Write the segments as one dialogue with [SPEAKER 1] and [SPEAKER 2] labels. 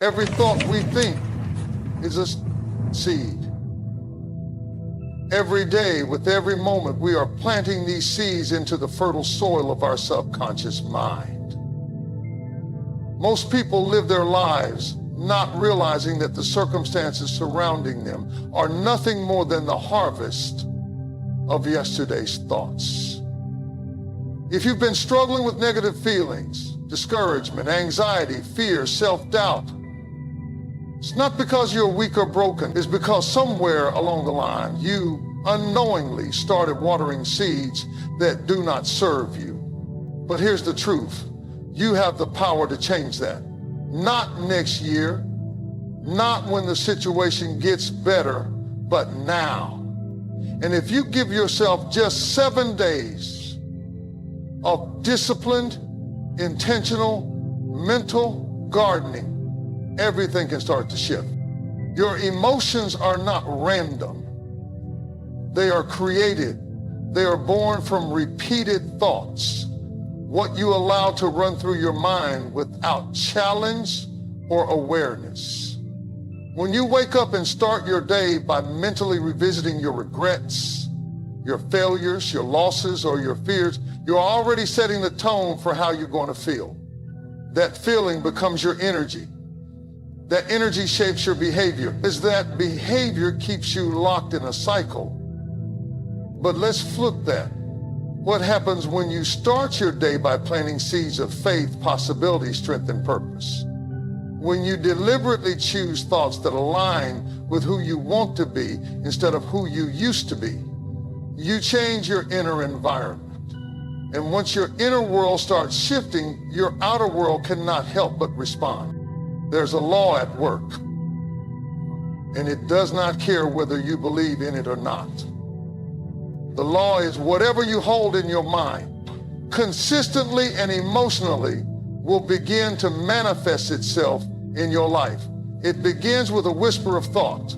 [SPEAKER 1] Every thought we think is a seed. Every day, with every moment, we are planting these seeds into the fertile soil of our subconscious mind. Most people live their lives not realizing that the circumstances surrounding them are nothing more than the harvest of yesterday's thoughts. If you've been struggling with negative feelings, discouragement, anxiety, fear, self-doubt, it's not because you're weak or broken. It's because somewhere along the line, you unknowingly started watering seeds that do not serve you. But here's the truth. You have the power to change that. Not next year, not when the situation gets better, but now. And if you give yourself just 7 days of disciplined, intentional, mental gardening, everything can start to shift. Your emotions are not random. They are created. They are born from repeated thoughts. What you allow to run through your mind without challenge or awareness. When you wake up and start your day by mentally revisiting your regrets, your failures, your losses, or your fears, you're already setting the tone for how you're going to feel. That feeling becomes your energy. That energy shapes your behavior. As that behavior keeps you locked in a cycle. But let's flip that. What happens when you start your day by planting seeds of faith, possibility, strength, and purpose? When you deliberately choose thoughts that align with who you want to be instead of who you used to be, you change your inner environment. And once your inner world starts shifting, your outer world cannot help but respond. There's a law at work, and it does not care whether you believe in it or not. The law is whatever you hold in your mind, consistently and emotionally, will begin to manifest itself in your life. It begins with a whisper of thought.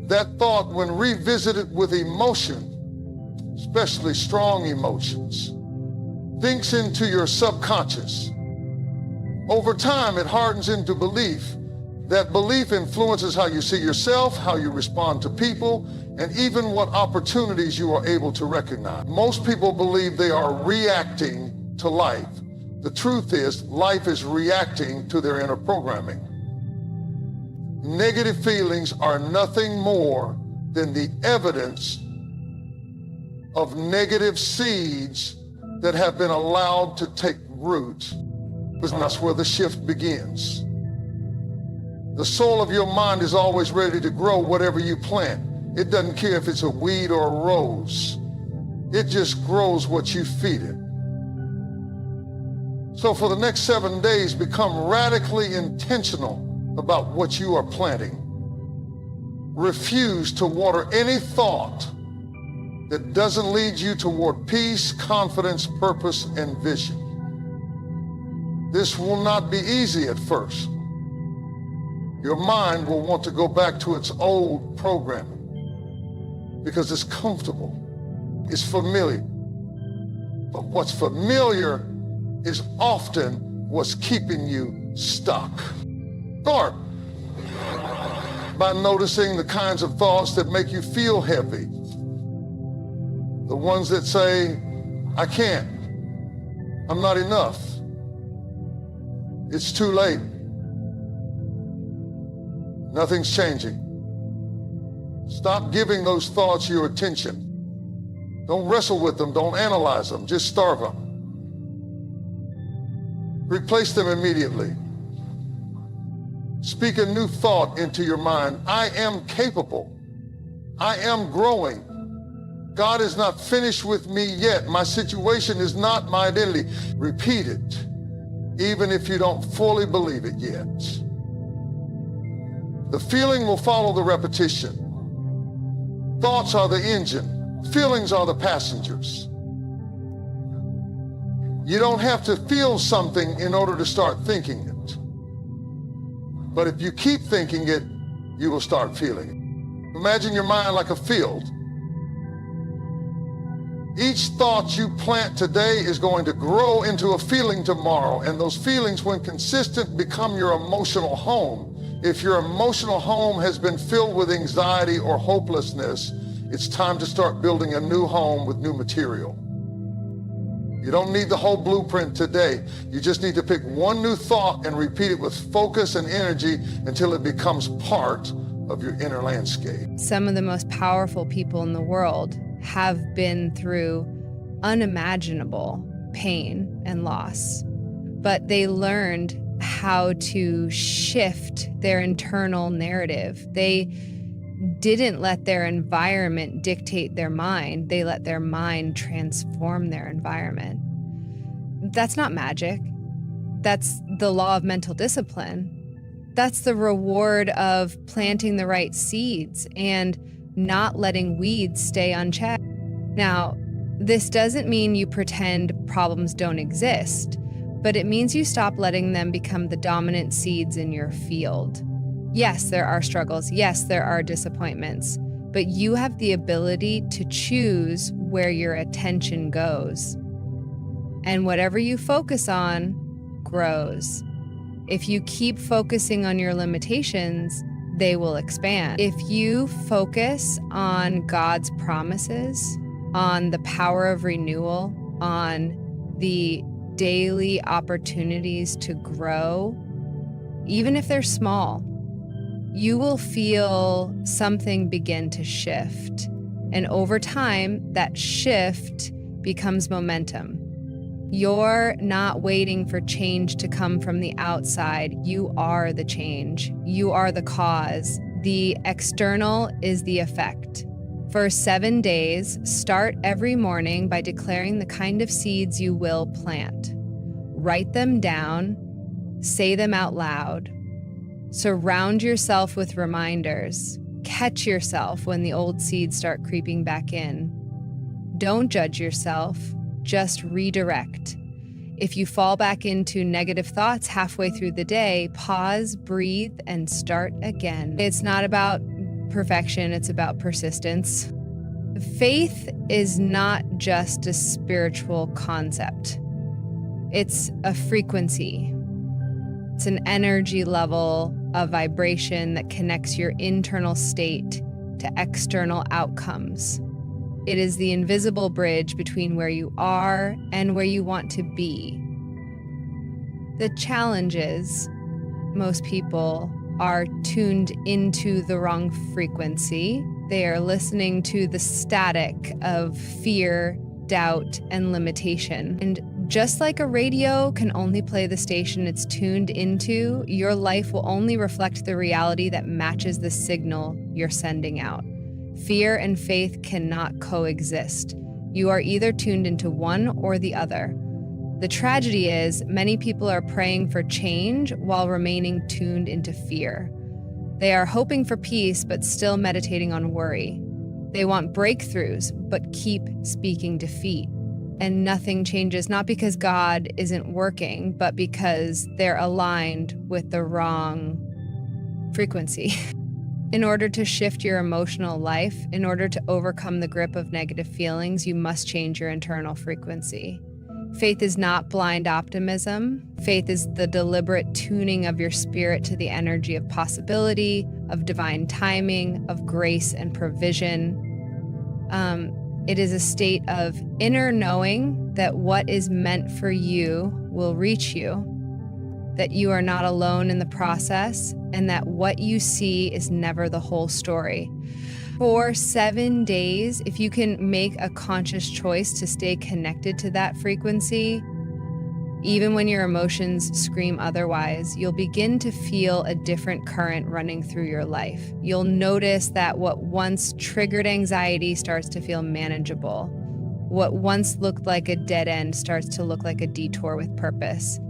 [SPEAKER 1] That thought, when revisited with emotion, especially strong emotions, sinks into your subconscious. Over time, it hardens into belief. That belief influences how you see yourself, how you respond to people, and even what opportunities you are able to recognize. Most people believe they are reacting to life. The truth is, life is reacting to their inner programming. Negative feelings are nothing more than the evidence of negative seeds that have been allowed to take root. And that's where the shift begins. The soul of your mind is always ready to grow whatever you plant. It doesn't care if it's a weed or a rose. It just grows what you feed it. So for the next 7 days, become radically intentional about what you are planting. Refuse to water any thought that doesn't lead you toward peace, confidence, purpose, and vision. This will not be easy at first. Your mind will want to go back to its old programming because it's comfortable, it's familiar. But what's familiar is often what's keeping you stuck. Start by noticing the kinds of thoughts that make you feel heavy. The ones that say, I can't, I'm not enough, it's too late, nothing's changing. Stop giving those thoughts your attention. Don't wrestle with them, don't analyze them, just starve them. Replace them immediately. Speak a new thought into your mind. I am capable. I am growing. God is not finished with me yet. My situation is not my identity. Repeat it, even if you don't fully believe it yet. The feeling will follow the repetition. Thoughts are the engine. Feelings are the passengers. You don't have to feel something in order to start thinking it. But if you keep thinking it, you will start feeling it. Imagine your mind like a field. Each thought you plant today is going to grow into a feeling tomorrow, and those feelings, when consistent, become your emotional home. If your emotional home has been filled with anxiety or hopelessness, it's time to start building a new home with new material. You don't need the whole blueprint today. You just need to pick one new thought and repeat it with focus and energy until it becomes part of your inner landscape.
[SPEAKER 2] Some of the most powerful people in the world have been through unimaginable pain and loss, but they learned how to shift their internal narrative. They didn't let their environment dictate their mind. They let their mind transform their environment. That's not magic. That's the law of mental discipline. That's the reward of planting the right seeds and not letting weeds stay unchecked. Now, this doesn't mean you pretend problems don't exist, but it means you stop letting them become the dominant seeds in your field. Yes, there are struggles. Yes, there are disappointments, but you have the ability to choose where your attention goes. And whatever you focus on grows. If you keep focusing on your limitations, they will expand. If you focus on God's promises, on the power of renewal, on the daily opportunities to grow, even if they're small, you will feel something begin to shift. And over time, that shift becomes momentum. You're not waiting for change to come from the outside. You are the change. You are the cause. The external is the effect. For 7 days, start every morning by declaring the kind of seeds you will plant. Write them down, say them out loud. Surround yourself with reminders. Catch yourself when the old seeds start creeping back in. Don't judge yourself, just redirect. If you fall back into negative thoughts halfway through the day, pause, breathe, and start again. It's not about perfection, it's about persistence. Faith is not just a spiritual concept. It's a frequency. It's an energy level, a vibration that connects your internal state to external outcomes. It is the invisible bridge between where you are and where you want to be. The challenge is, most people are tuned into the wrong frequency. They are listening to the static of fear, doubt, and limitation. And just like a radio can only play the station it's tuned into, your life will only reflect the reality that matches the signal you're sending out. Fear and faith cannot coexist. You are either tuned into one or the other. The tragedy is, many people are praying for change while remaining tuned into fear. They are hoping for peace, but still meditating on worry. They want breakthroughs, but keep speaking defeat. And nothing changes, not because God isn't working, but because they're aligned with the wrong frequency. In order to shift your emotional life, in order to overcome the grip of negative feelings, you must change your internal frequency. Faith is not blind optimism. Faith is the deliberate tuning of your spirit to the energy of possibility, of divine timing, of grace and provision. It is a state of inner knowing that what is meant for you will reach you, that you are not alone in the process, and that what you see is never the whole story. For 7 days, if you can make a conscious choice to stay connected to that frequency, even when your emotions scream otherwise, you'll begin to feel a different current running through your life. You'll notice that what once triggered anxiety starts to feel manageable. What once looked like a dead end starts to look like a detour with purpose.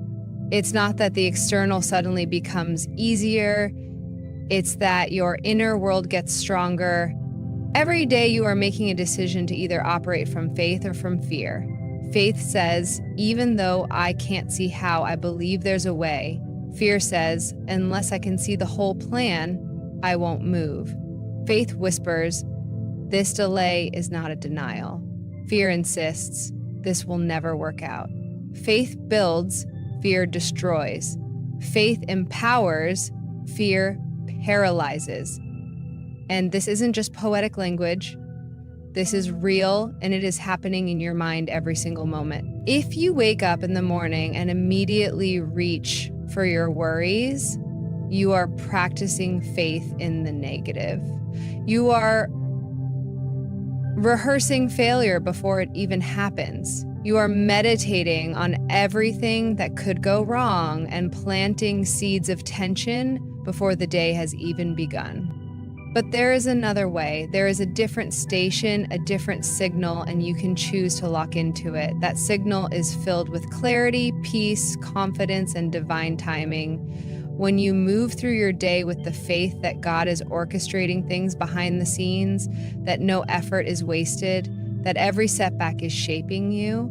[SPEAKER 2] It's not that the external suddenly becomes easier. It's that your inner world gets stronger. Every day you are making a decision to either operate from faith or from fear. Faith says, even though I can't see how, I believe there's a way. Fear says, unless I can see the whole plan, I won't move. Faith whispers, this delay is not a denial. Fear insists, this will never work out. Faith builds, fear destroys. Faith empowers, fear paralyzes. And this isn't just poetic language. This is real, and it is happening in your mind every single moment. If you wake up in the morning and immediately reach for your worries, you are practicing faith in the negative. You are rehearsing failure before it even happens. You are meditating on everything that could go wrong and planting seeds of tension before the day has even begun. But there is another way. There is a different station, a different signal, and you can choose to lock into it. That signal is filled with clarity, peace, confidence, and divine timing. When you move through your day with the faith that God is orchestrating things behind the scenes, that no effort is wasted, that every setback is shaping you,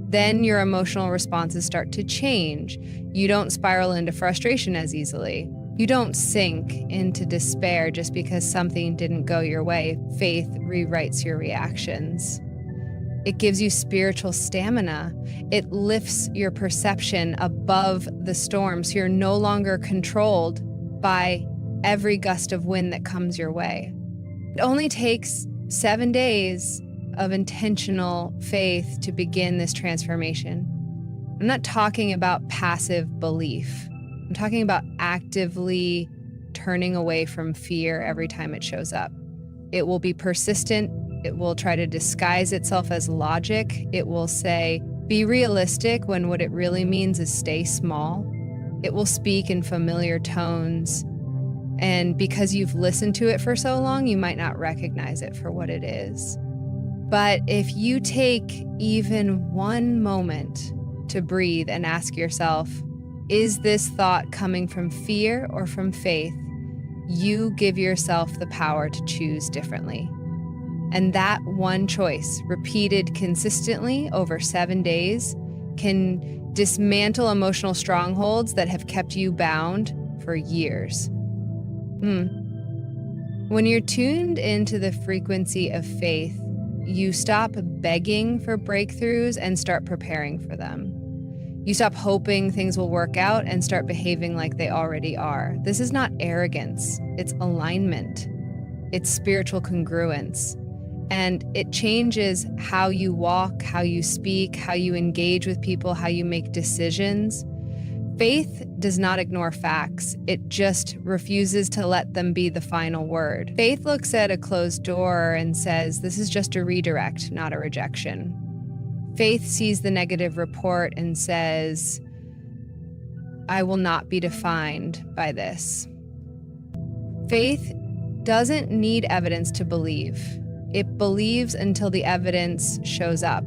[SPEAKER 2] then your emotional responses start to change. You don't spiral into frustration as easily. You don't sink into despair just because something didn't go your way. Faith rewrites your reactions. It gives you spiritual stamina. It lifts your perception above the storm, so you're no longer controlled by every gust of wind that comes your way. It only takes 7 days of intentional faith to begin this transformation. I'm not talking about passive belief. I'm talking about actively turning away from fear every time it shows up. It will be persistent. It will try to disguise itself as logic. It will say, be realistic, when what it really means is stay small. It will speak in familiar tones. And because you've listened to it for so long, you might not recognize it for what it is. But if you take even one moment to breathe and ask yourself, is this thought coming from fear or from faith? You give yourself the power to choose differently. And that one choice, repeated consistently over 7 days, can dismantle emotional strongholds that have kept you bound for years. When you're tuned into the frequency of faith, you stop begging for breakthroughs and start preparing for them. You stop hoping things will work out and start behaving like they already are. This is not arrogance, it's alignment. It's spiritual congruence. And it changes how you walk, how you speak, how you engage with people, how you make decisions. Faith does not ignore facts. It just refuses to let them be the final word. Faith looks at a closed door and says, this is just a redirect, not a rejection. Faith sees the negative report and says, I will not be defined by this. Faith doesn't need evidence to believe. It believes until the evidence shows up.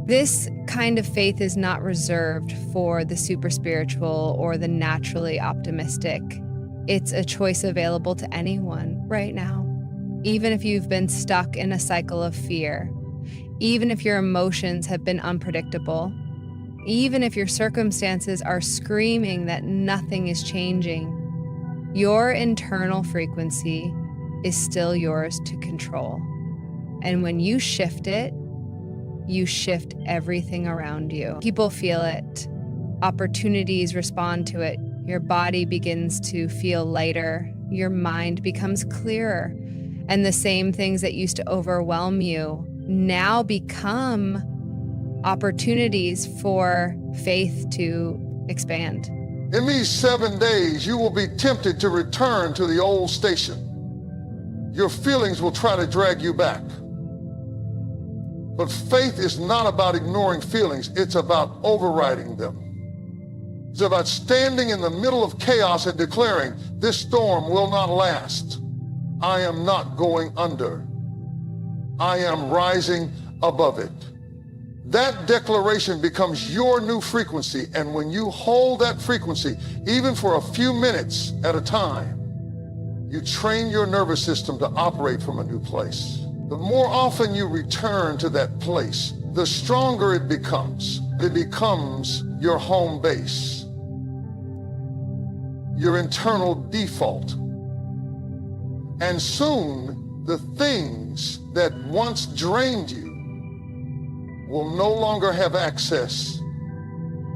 [SPEAKER 2] This kind of faith is not reserved for the super spiritual or the naturally optimistic. It's a choice available to anyone right now. Even if you've been stuck in a cycle of fear, even if your emotions have been unpredictable, even if your circumstances are screaming that nothing is changing, your internal frequency is still yours to control. And when you shift it, you shift everything around you. People feel it. Opportunities respond to it. Your body begins to feel lighter. Your mind becomes clearer. And the same things that used to overwhelm you now become opportunities for faith to expand.
[SPEAKER 1] In these 7 days, you will be tempted to return to the old station. Your feelings will try to drag you back. But faith is not about ignoring feelings. It's about overriding them. It's about standing in the middle of chaos and declaring, this storm will not last. I am not going under. I am rising above it. That declaration becomes your new frequency, and when you hold that frequency, even for a few minutes at a time, you train your nervous system to operate from a new place. The more often you return to that place, the stronger it becomes. It becomes your home base, your internal default. And soon, the things that once drained you will no longer have access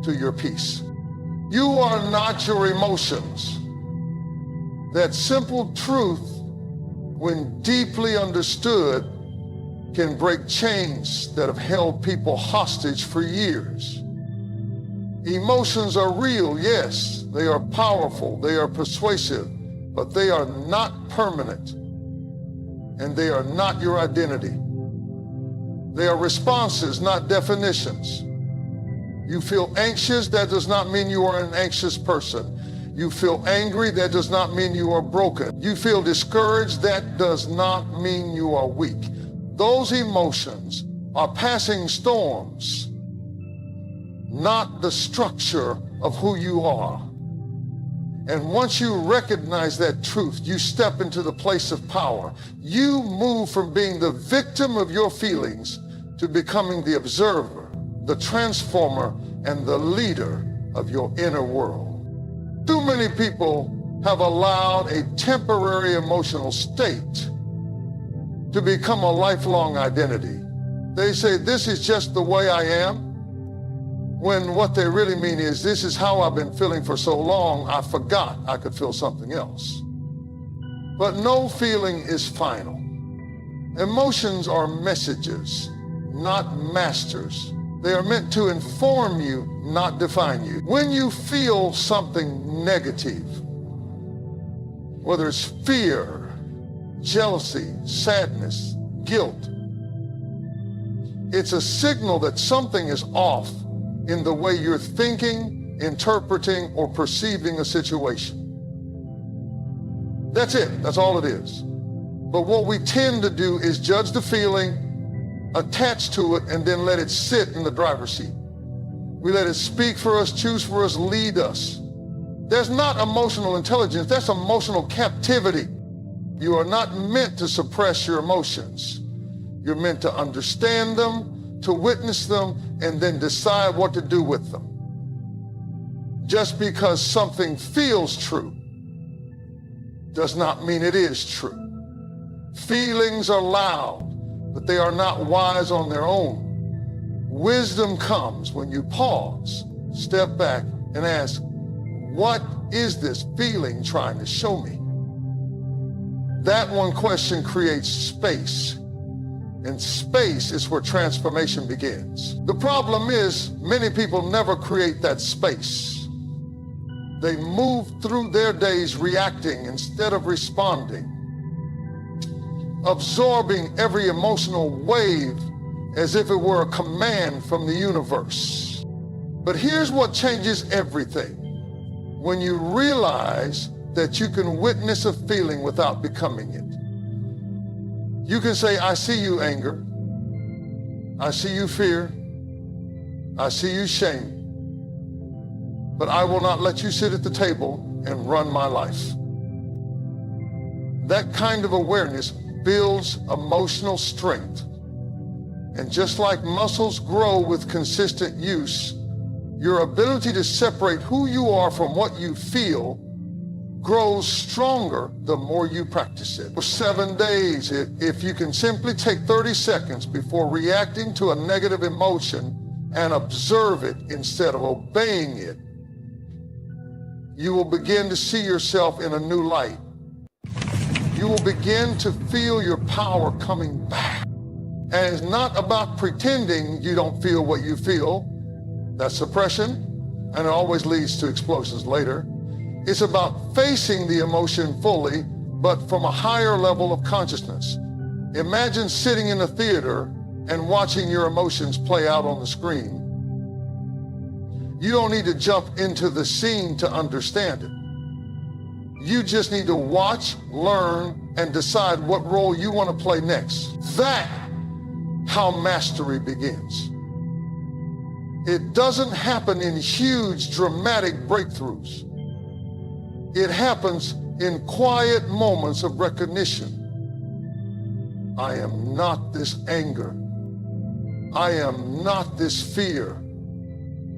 [SPEAKER 1] to your peace. You are not your emotions. That simple truth, when deeply understood, can break chains that have held people hostage for years. Emotions are real, yes. They are powerful, they are persuasive, but they are not permanent, and they are not your identity. They are responses, not definitions. You feel anxious, that does not mean you are an anxious person. You feel angry, that does not mean you are broken. You feel discouraged, that does not mean you are weak. Those emotions are passing storms, not the structure of who you are. And once you recognize that truth, you step into the place of power. You move from being the victim of your feelings to becoming the observer, the transformer, and the leader of your inner world. Too many people have allowed a temporary emotional state to become a lifelong identity. They say, this is just the way I am, when what they really mean is, this is how I've been feeling for so long, I forgot I could feel something else. But no feeling is final. Emotions are messages, not masters. They are meant to inform you, not define you. When you feel something negative, whether it's fear, jealousy, sadness, guilt, it's a signal that something is off in the way you're thinking, interpreting, or perceiving a situation. That's it. That's all it is. But what we tend to do is judge the feeling, attach to it, and then let it sit in the driver's seat. We let it speak for us, choose for us, lead us. There's not emotional intelligence. That's emotional captivity. You are not meant to suppress your emotions. You're meant to understand them, to witness them, and then decide what to do with them. Just because something feels true does not mean it is true. Feelings are loud, but they are not wise on their own. Wisdom comes when you pause, step back, and ask, what is this feeling trying to show me? That one question creates space. And space is where transformation begins. The problem is, many people never create that space. They move through their days reacting instead of responding, absorbing every emotional wave as if it were a command from the universe. But here's what changes everything. When you realize that you can witness a feeling without becoming it. You can say, I see you, anger. I see you, fear. I see you, shame. But I will not let you sit at the table and run my life. That kind of awareness builds emotional strength. And just like muscles grow with consistent use, your ability to separate who you are from what you feel grows stronger the more you practice it. For 7 days, if you can simply take 30 seconds before reacting to a negative emotion and observe it instead of obeying it, you will begin to see yourself in a new light. You will begin to feel your power coming back. And it's not about pretending you don't feel what you feel. That's suppression, and it always leads to explosions later. It's about facing the emotion fully, but from a higher level of consciousness. Imagine sitting in a theater and watching your emotions play out on the screen. You don't need to jump into the scene to understand it. You just need to watch, learn, and decide what role you want to play next. That's how mastery begins. It doesn't happen in huge, dramatic breakthroughs. It happens in quiet moments of recognition. I am not this anger. I am not this fear.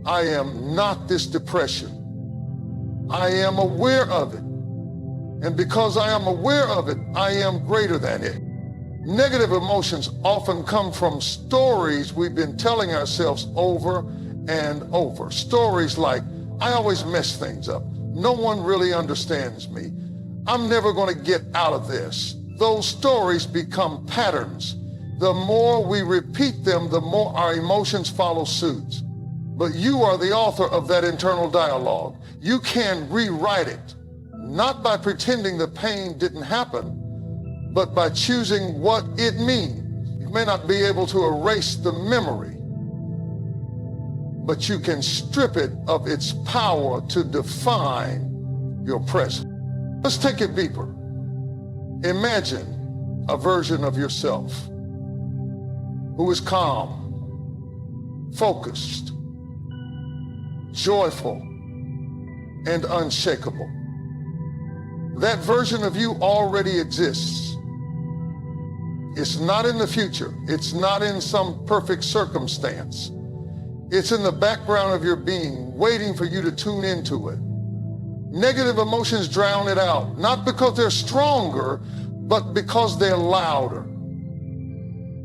[SPEAKER 1] I am not this depression. I am aware of it. And because I am aware of it, I am greater than it. Negative emotions often come from stories we've been telling ourselves over and over. Stories like, I always mess things up. No one really understands me. I'm never going to get out of this. Those stories become patterns. The more we repeat them, the more our emotions follow suit. But you are the author of that internal dialogue. You can rewrite it, not by pretending the pain didn't happen, but by choosing what it means. You may not be able to erase the memory, but you can strip it of its power to define your present. Let's take it deeper. Imagine a version of yourself who is calm, focused, joyful, and unshakable. That version of you already exists. It's not in the future. It's not in some perfect circumstance. It's in the background of your being, waiting for you to tune into it. Negative emotions drown it out, not because they're stronger, but because they're louder.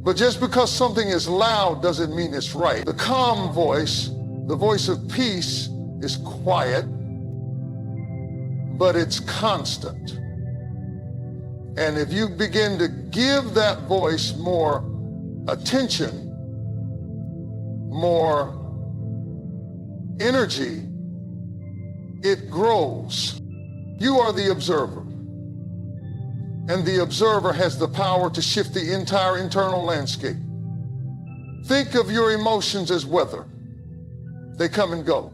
[SPEAKER 1] But just because something is loud doesn't mean it's right. The calm voice, the voice of peace, is quiet, but it's constant. And if you begin to give that voice more attention, more energy, it grows. You are the observer. And the observer has the power to shift the entire internal landscape. Think of your emotions as weather. They come and go.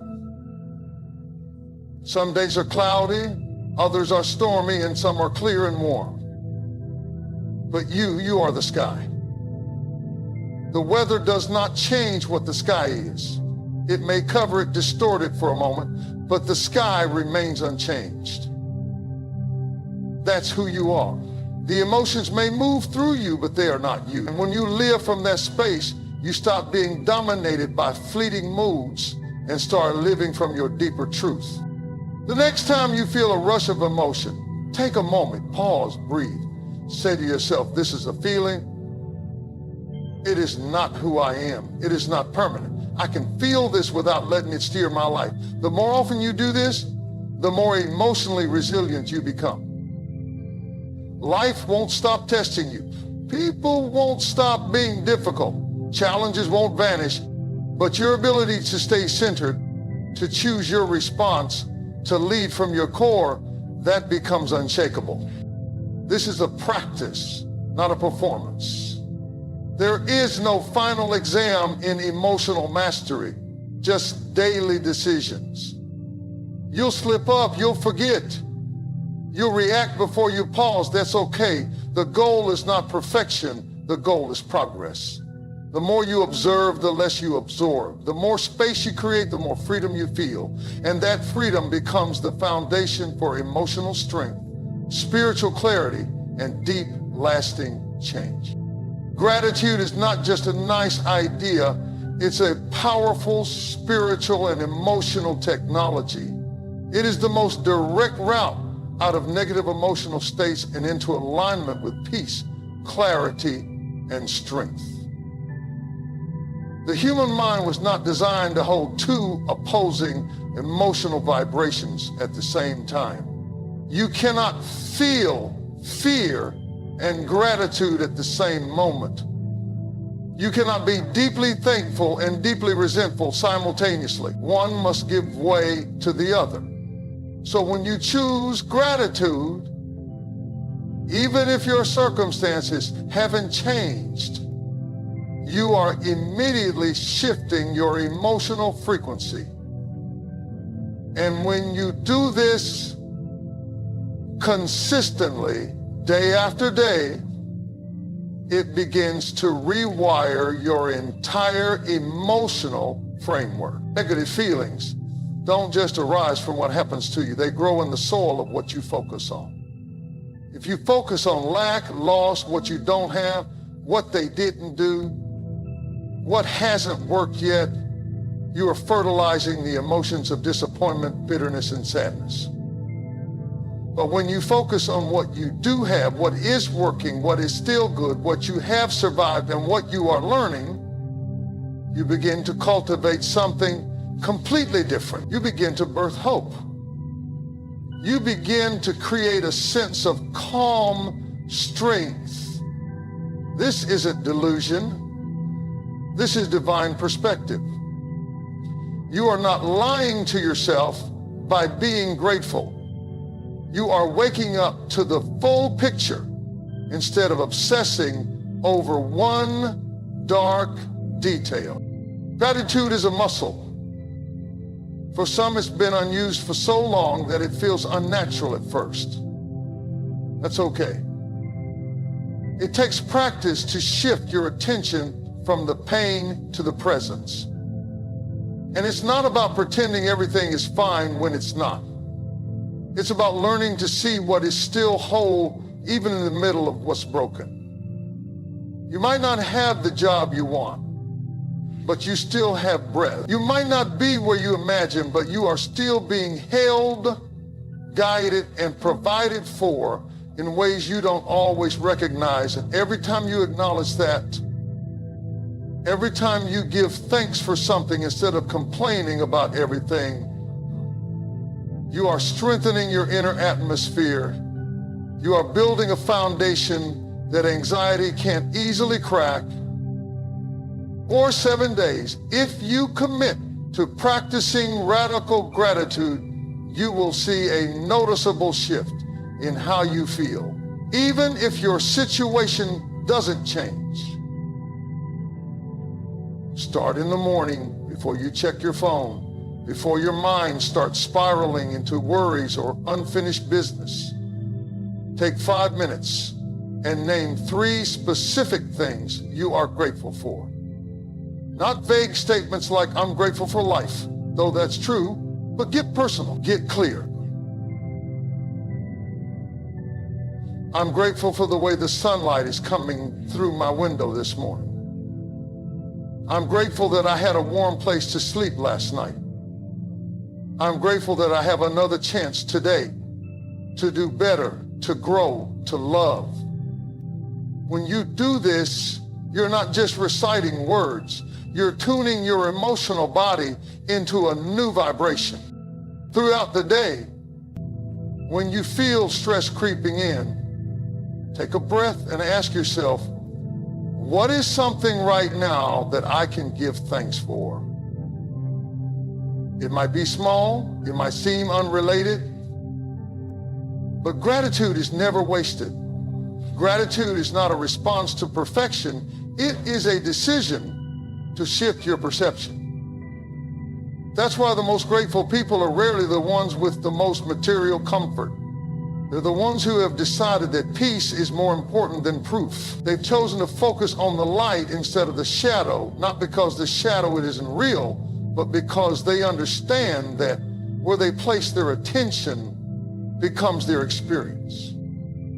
[SPEAKER 1] Some days are cloudy, others are stormy, and some are clear and warm. But you are the sky. The weather does not change what the sky is. It may cover it, distort it for a moment, but the sky remains unchanged. That's who you are. The emotions may move through you, but they are not you. And when you live from that space, you stop being dominated by fleeting moods and start living from your deeper truth. The next time you feel a rush of emotion, take a moment, pause, breathe. Say to yourself, this is a feeling. It is not who I am. It is not permanent. I can feel this without letting it steer my life. The more often you do this, the more emotionally resilient you become. Life won't stop testing you. People won't stop being difficult. Challenges won't vanish, but your ability to stay centered, to choose your response, to lead from your core, that becomes unshakable. This is a practice, not a performance. There is no final exam in emotional mastery, just daily decisions. You'll slip up, you'll forget. You'll react before you pause, that's okay. The goal is not perfection, the goal is progress. The more you observe, the less you absorb. The more space you create, the more freedom you feel. And that freedom becomes the foundation for emotional strength, spiritual clarity, and deep, lasting change. Gratitude is not just a nice idea, it's a powerful spiritual and emotional technology. It is the most direct route out of negative emotional states and into alignment with peace, clarity, and strength. The human mind was not designed to hold two opposing emotional vibrations at the same time. You cannot feel fear and gratitude at the same moment. You cannot be deeply thankful and deeply resentful simultaneously. One must give way to the other. So when you choose gratitude, even if your circumstances haven't changed, you are immediately shifting your emotional frequency. And when you do this consistently, day after day, it begins to rewire your entire emotional framework. Negative feelings don't just arise from what happens to you. They grow in the soil of what you focus on. If you focus on lack, loss, what you don't have, what they didn't do, what hasn't worked yet, you are fertilizing the emotions of disappointment, bitterness, and sadness. But when you focus on what you do have, what is working, what is still good, what you have survived, and what you are learning, you begin to cultivate something completely different. You begin to birth hope. You begin to create a sense of calm strength. This isn't delusion. This is divine perspective. You are not lying to yourself by being grateful. You are waking up to the full picture instead of obsessing over one dark detail. Gratitude is a muscle. For some, it's been unused for so long that it feels unnatural at first. That's okay. It takes practice to shift your attention from the pain to the presence. And it's not about pretending everything is fine when it's not. It's about learning to see what is still whole, even in the middle of what's broken. You might not have the job you want, but you still have breath. You might not be where you imagine, but you are still being held, guided, and provided for in ways you don't always recognize. And every time you acknowledge that, every time you give thanks for something instead of complaining about everything, you are strengthening your inner atmosphere. You are building a foundation that anxiety can't easily crack. For 7 days, if you commit to practicing radical gratitude, you will see a noticeable shift in how you feel, even if your situation doesn't change. Start in the morning before you check your phone, before your mind starts spiraling into worries or unfinished business. Take 5 minutes and name 3 specific things you are grateful for. Not vague statements like, I'm grateful for life, though that's true, but get personal, get clear. I'm grateful for the way the sunlight is coming through my window this morning. I'm grateful that I had a warm place to sleep last night. I'm grateful that I have another chance today to do better, to grow, to love. When you do this, you're not just reciting words. You're tuning your emotional body into a new vibration. Throughout the day, when you feel stress creeping in, take a breath and ask yourself, what is something right now that I can give thanks for? It might be small, it might seem unrelated, but gratitude is never wasted. Gratitude is not a response to perfection, it is a decision to shift your perception. That's why the most grateful people are rarely the ones with the most material comfort. They're the ones who have decided that peace is more important than proof. They've chosen to focus on the light instead of the shadow, not because the shadow isn't real, but because they understand that where they place their attention becomes their experience.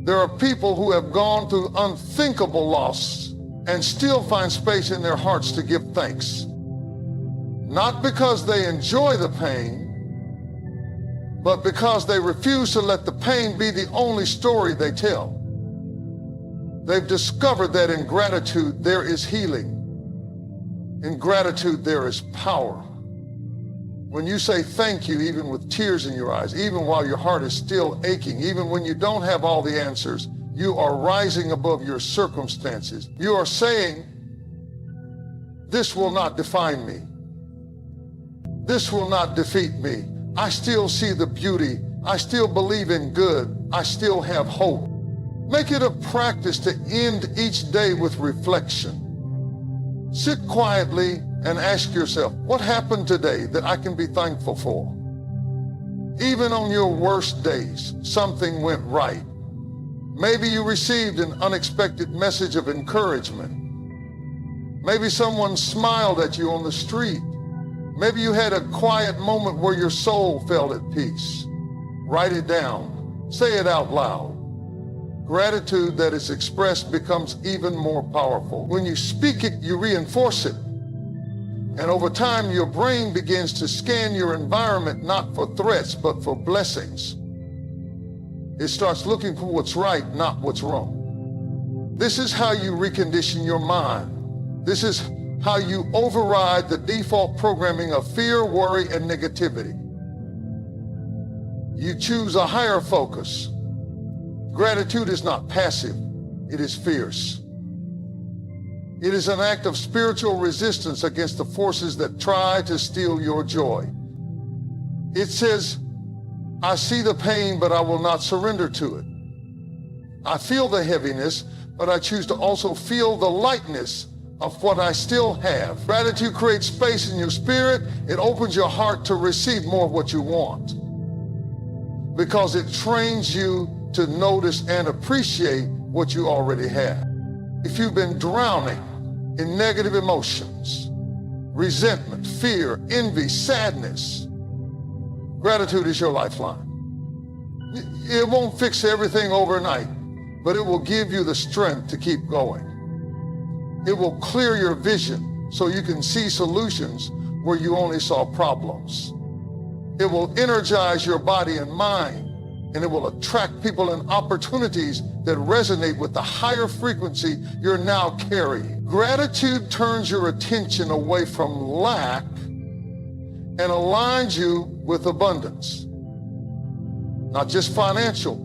[SPEAKER 1] There are people who have gone through unthinkable loss and still find space in their hearts to give thanks. Not because they enjoy the pain, but because they refuse to let the pain be the only story they tell. They've discovered that in gratitude there is healing. In gratitude there is power. When you say thank you, even with tears in your eyes, even while your heart is still aching, even when you don't have all the answers, you are rising above your circumstances. You are saying, this will not define me. This will not defeat me. I still see the beauty. I still believe in good. I still have hope. Make it a practice to end each day with reflection. Sit quietly and ask yourself, what happened today that I can be thankful for? Even on your worst days, something went right. Maybe you received an unexpected message of encouragement. Maybe someone smiled at you on the street. Maybe you had a quiet moment where your soul felt at peace. Write it down. Say it out loud. Gratitude that is expressed becomes even more powerful. When you speak it, you reinforce it. And over time, your brain begins to scan your environment not for threats, but for blessings. It starts looking for what's right, not what's wrong. This is how you recondition your mind. This is how you override the default programming of fear, worry, and negativity. You choose a higher focus. Gratitude is not passive, it is fierce. It is an act of spiritual resistance against the forces that try to steal your joy. It says, I see the pain, but I will not surrender to it. I feel the heaviness, but I choose to also feel the lightness of what I still have. Gratitude creates space in your spirit. It opens your heart to receive more of what you want, because it trains you to notice and appreciate what you already have. If you've been drowning in negative emotions, resentment, fear, envy, sadness, gratitude is your lifeline. It won't fix everything overnight, but it will give you the strength to keep going. It will clear your vision so you can see solutions where you only saw problems. It will energize your body and mind, and it will attract people and opportunities that resonate with the higher frequency you're now carrying. Gratitude turns your attention away from lack and aligns you with abundance. Not just financial,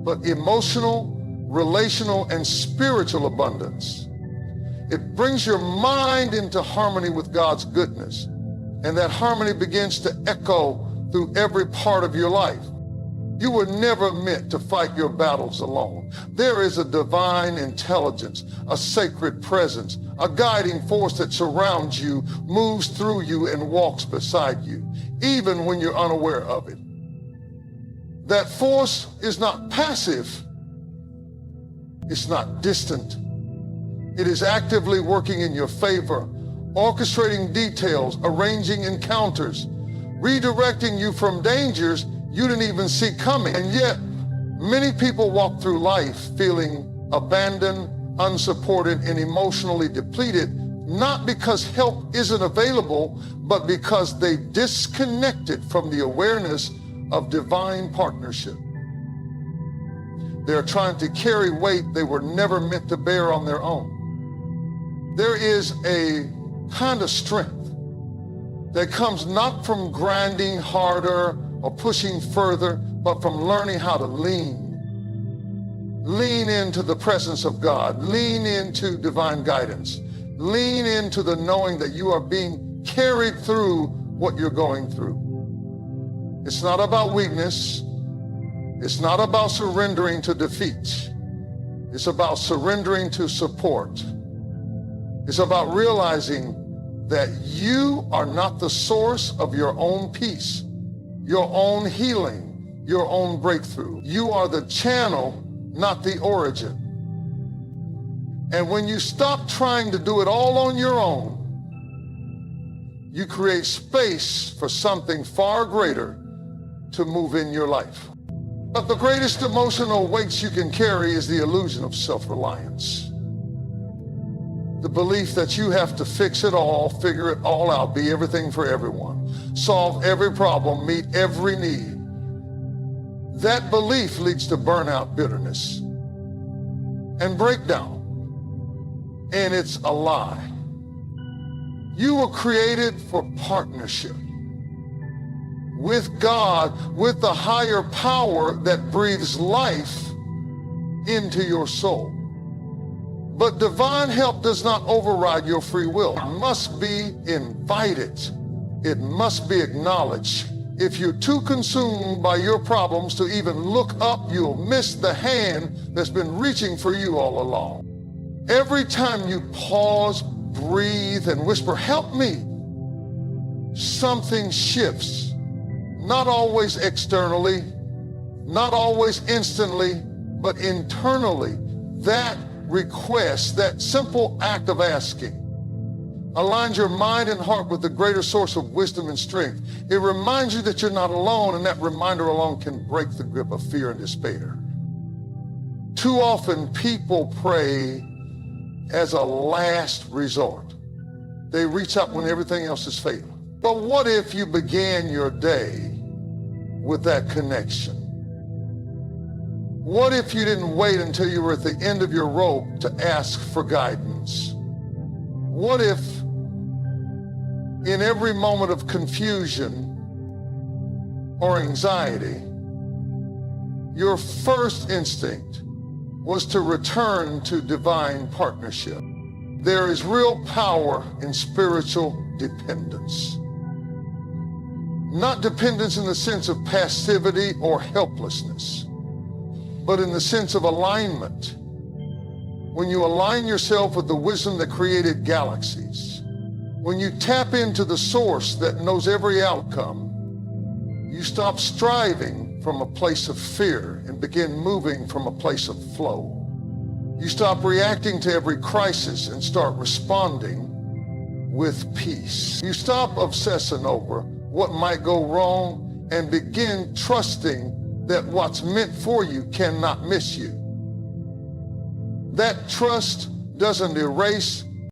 [SPEAKER 1] but emotional, relational, and spiritual abundance. It brings your mind into harmony with God's goodness, and that harmony begins to echo through every part of your life. You were never meant to fight your battles alone. There is a divine intelligence, a sacred presence, a guiding force that surrounds you, moves through you, and walks beside you, even when you're unaware of it. That force is not passive. It's not distant. It is actively working in your favor, orchestrating details, arranging encounters, redirecting you from dangers you didn't even see coming. And yet, many people walk through life feeling abandoned, unsupported, and emotionally depleted, not because help isn't available, but because they disconnected from the awareness of divine partnership. They're trying to carry weight they were never meant to bear on their own. There is a kind of strength that comes not from grinding harder or pushing further, but from learning how to lean. Lean into the presence of God. Lean into divine guidance. Lean into the knowing that you are being carried through what you're going through. It's not about weakness. It's not about surrendering to defeat. It's about surrendering to support. It's about realizing that you are not the source of your own peace, your own healing, your own breakthrough. You are the channel, not the origin. And when you stop trying to do it all on your own, you create space for something far greater to move in your life. But the greatest emotional weights you can carry is the illusion of self-reliance. The belief that you have to fix it all, figure it all out, be everything for everyone, solve every problem, meet every need. That belief leads to burnout, bitterness, and breakdown. And it's a lie. You were created for partnership with God, with the higher power that breathes life into your soul. But divine help does not override your free will. It must be invited. It must be acknowledged. If you're too consumed by your problems to even look up, you'll miss the hand that's been reaching for you all along. Every time you pause, breathe, and whisper, "Help me," something shifts. Not always externally, not always instantly, but internally. That request, that simple act of asking, aligns your mind and heart with the greater source of wisdom and strength. It reminds you that you're not alone, and that reminder alone can break the grip of fear and despair. Too often people pray as a last resort. They reach out when everything else is failing. But what if you began your day with that connection? What if you didn't wait until you were at the end of your rope to ask for guidance? What if in every moment of confusion or anxiety, your first instinct was to return to divine partnership? There is real power in spiritual dependence. Not dependence in the sense of passivity or helplessness, but in the sense of alignment. When you align yourself with the wisdom that created galaxies, when you tap into the source that knows every outcome, you stop striving from a place of fear and begin moving from a place of flow. You stop reacting to every crisis and start responding with peace. You stop obsessing over what might go wrong and begin trusting that what's meant for you cannot miss you. That trust doesn't erase